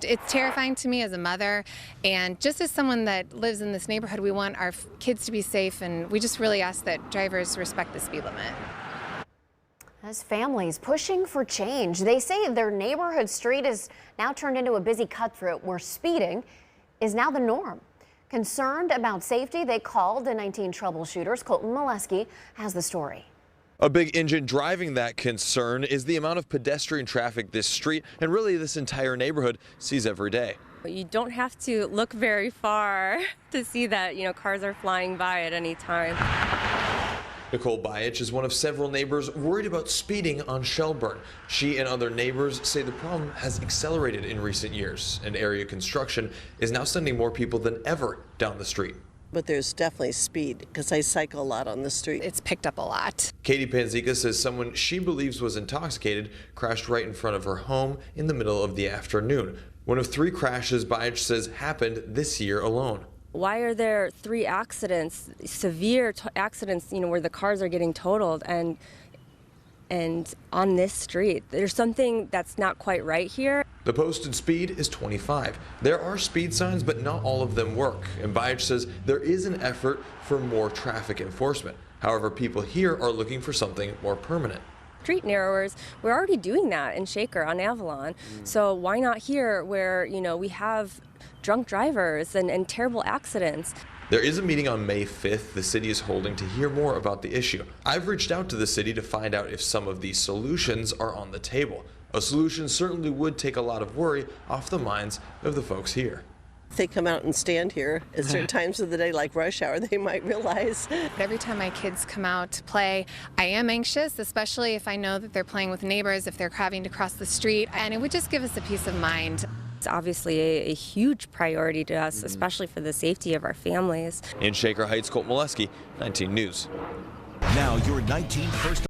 It's terrifying to me as a mother, and just as someone that lives in this neighborhood, we want our kids to be safe, and we just really ask that drivers respect the speed limit. As families pushing for change, they say their neighborhood street is now turned into a busy cut-through where speeding is now the norm. Concerned about safety, they called the 19 troubleshooters. Colton Molesky has the story. A big engine driving that concern is the amount of pedestrian traffic this street and really this entire neighborhood sees every day. You don't have to look very far to see that, cars are flying by at any time. Nicole Bayich is one of several neighbors worried about speeding on Shelburne. She and other neighbors say the problem has accelerated in recent years, and area construction is now sending more people than ever down the street. But there's definitely speed because I cycle a lot on the street. It's picked up a lot. Katie Panzica says someone she believes was intoxicated crashed right in front of her home in the middle of the afternoon. One of 3 crashes Bayich says happened this year alone. Why are there 3 accidents, severe accidents, where the cars are getting totaled and on this street? There's something that's not quite right here. The posted speed is 25. There are speed signs, but not all of them work. And Bayich says there is an effort for more traffic enforcement. However, people here are looking for something more permanent. Street narrowers, we're already doing that in Shaker on Avalon. So why not here where, we have drunk drivers and terrible accidents? There is a meeting on May 5th the city is holding to hear more about the issue. I've reached out to the city to find out if some of these solutions are on the table. A solution certainly would take a lot of worry off the minds of the folks here. If they come out and stand here at certain times of the day, like rush hour, they might realize. Every time my kids come out to play, I am anxious, especially if I know that they're playing with neighbors, if they're having to cross the street, and it would just give us a peace of mind. It's obviously a huge priority to us, especially for the safety of our families. In Shaker Heights, Colt Molesky, 19 News. Now your 19 first.